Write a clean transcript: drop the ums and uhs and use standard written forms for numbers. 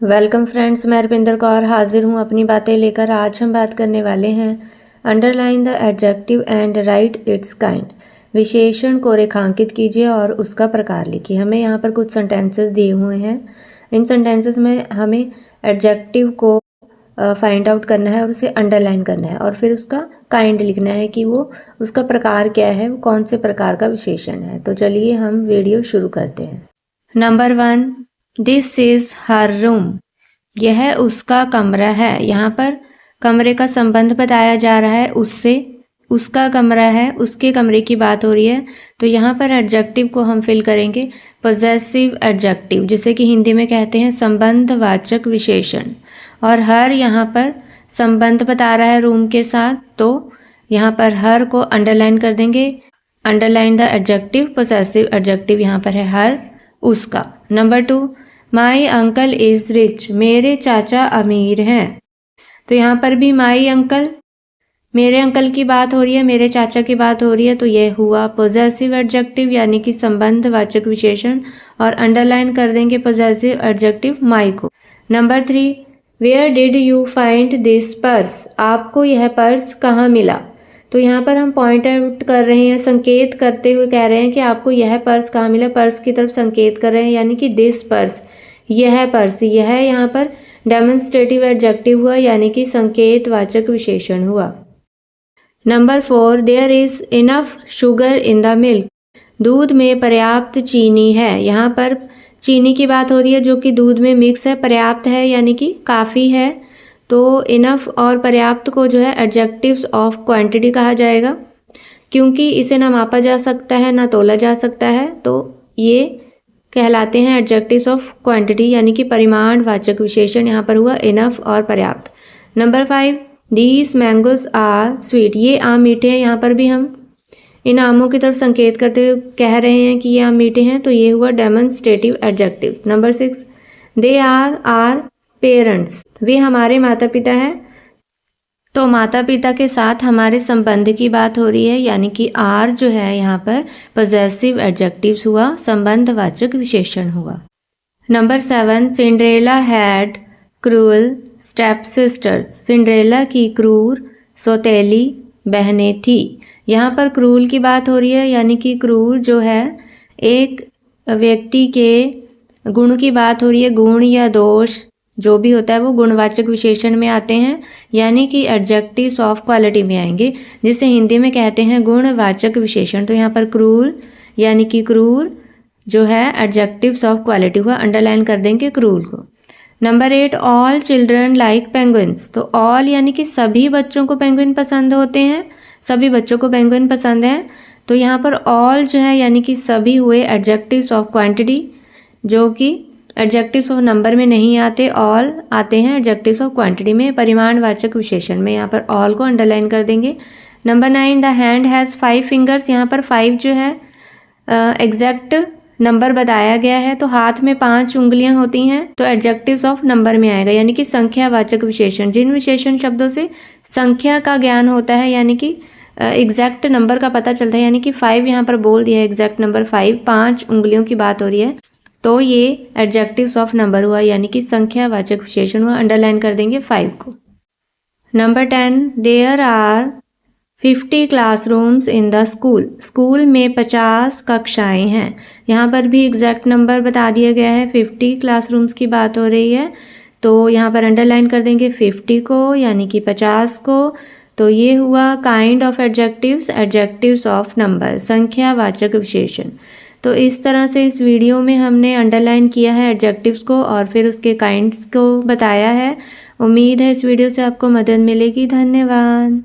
Welcome friends, मैं रविंदर कौर हाजिर हूँ अपनी बातें लेकर। आज हम बात करने वाले हैं underline the adjective and right it's kind. विशेषण को रेखांकित कीजिए और उसका प्रकार लिखिए। हमें यहाँ पर कुछ सेंटेंसेस दिए हुए हैं। इन सेंटेंसेस में हमें एडजेक्टिव को फाइंड आउट करना है और उसे अंडरलाइन करना है और फिर उसका काइंड लिखना है कि वो उसका प्रकार क्या है, वो कौन से प्रकार का विशेषण है। तो चलिए हम वीडियो शुरू करते हैं। Number 1, this is her room. यह उसका कमरा है। यहाँ पर कमरे का संबंध बताया जा रहा है उससे। उसका कमरा है, उसके कमरे की बात हो रही है। तो यहाँ पर एडजेक्टिव को हम फिल करेंगे पॉजेसिव एडजेक्टिव, जिसे कि हिंदी में कहते हैं संबंधवाचक विशेषण। और हर यहाँ पर संबंध बता रहा है रूम के साथ, तो यहाँ पर हर को अंडरलाइन कर देंगे। Underline the adjective possessive adjective यहाँ पर है हर उसका। Number 2, my uncle is rich. मेरे चाचा अमीर हैं। तो यहाँ पर भी माई अंकल, मेरे अंकल की बात हो रही है, मेरे चाचा की बात हो रही है, तो यह हुआ पॉजेसिव एडजेक्टिव यानी कि संबंधवाचक विशेषण। और अंडरलाइन कर देंगे पॉजेसिव एडजेक्टिव माई को। Number 3, where did you find this purse. आपको यह पर्स कहाँ मिला। तो यहाँ पर हम पॉइंट आउट कर रहे हैं, संकेत करते हुए कह रहे हैं कि आपको यह पर्स कहाँ मिला। पर्स की तरफ संकेत कर रहे हैं यानी कि दिस पर्स, यह पर्स। यह यहाँ पर डेमोन्स्ट्रेटिव एडजेक्टिव हुआ यानी कि संकेतवाचक विशेषण हुआ। Number 4, there is enough sugar in the milk. दूध में पर्याप्त चीनी है। यहाँ पर चीनी की बात हो रही है जो कि दूध में मिक्स है। पर्याप्त है यानी कि काफ़ी है। तो इनफ और पर्याप्त को जो है एडजेक्टिव्स ऑफ क्वांटिटी कहा जाएगा, क्योंकि इसे ना मापा जा सकता है ना तोला जा सकता है। तो ये कहलाते हैं एडजेक्टिव्स ऑफ क्वांटिटी यानी कि परिमाणवाचक विशेषण। यहाँ पर हुआ इनफ और पर्याप्त। Number 5, these mangoes are sweet. ये आम मीठे हैं। यहाँ पर भी हम इन आमों की तरफ संकेत करते हुए कह रहे हैं कि ये आम मीठे हैं, तो ये हुआ demonstrative adjective. Number 6, they are our parents. वे हमारे माता पिता हैं। तो माता पिता के साथ हमारे संबंध की बात हो रही है यानी कि आर जो है यहाँ पर पॉजेसिव एडजेक्टिव्स हुआ, संबंधवाचक विशेषण हुआ। Number 7, Cinderella had cruel step sisters. Cinderella की क्रूर सौतेली बहनें थी। यहाँ पर क्रूर की बात हो रही है यानी कि क्रूर जो है एक व्यक्ति के गुण की बात हो रही है। गुण या दोष जो भी होता है वो गुणवाचक विशेषण में आते हैं यानी कि एडजेक्टिव्स ऑफ क्वालिटी में आएंगे, जिसे हिंदी में कहते हैं गुणवाचक विशेषण। तो यहाँ पर क्रूर यानी कि क्रूर जो है एडजेक्टिव्स ऑफ क्वालिटी हुआ। अंडरलाइन कर देंगे क्रूर को। Number 8, all children like penguins. तो ऑल यानी कि सभी बच्चों को पेंगुइन पसंद होते हैं, सभी बच्चों को पेंगुइन पसंद है। तो यहाँ पर ऑल जो है यानी कि सभी हुए एडजेक्टिव्स ऑफ क्वांटिटी, जो कि एडजेक्टिव्स ऑफ नंबर में नहीं आते, ऑल आते हैं एडजेक्टिव्स ऑफ क्वांटिटी में, परिमाणवाचक विशेषण में। यहाँ पर ऑल को अंडरलाइन कर देंगे। Number 9, the hand has 5 fingers. यहाँ पर 5 जो है एग्जैक्ट नंबर बताया गया है, तो हाथ में 5 उंगलियां होती हैं, तो एडजेक्टिव्स ऑफ नंबर में आएगा यानी कि संख्यावाचक विशेषण। जिन विशेषण शब्दों से संख्या का ज्ञान होता है यानी कि एग्जैक्ट नंबर का पता चलता है, यानी कि 5 यहाँ पर बोल दिया है एग्जैक्ट नंबर 5, 5 उंगलियों की बात हो रही है, तो ये एडजेक्टिव्स ऑफ नंबर हुआ यानी कि संख्यावाचक विशेषण हुआ। अंडरलाइन कर देंगे 5 को। Number 10, there are 50 classrooms in the school. School में 50 कक्षाएं हैं। यहाँ पर भी एग्जैक्ट नंबर बता दिया गया है, 50 क्लासरूम्स की बात हो रही है, तो यहाँ पर अंडरलाइन कर देंगे 50 को यानी कि 50 को। तो ये हुआ kind of adjectives, adjectives of number, संख्यावाचक विशेषण। तो इस तरह से इस वीडियो में हमने अंडरलाइन किया है एडजेक्टिव्स को और फिर उसके काइंड्स को बताया है। उम्मीद है इस वीडियो से आपको मदद मिलेगी। धन्यवाद।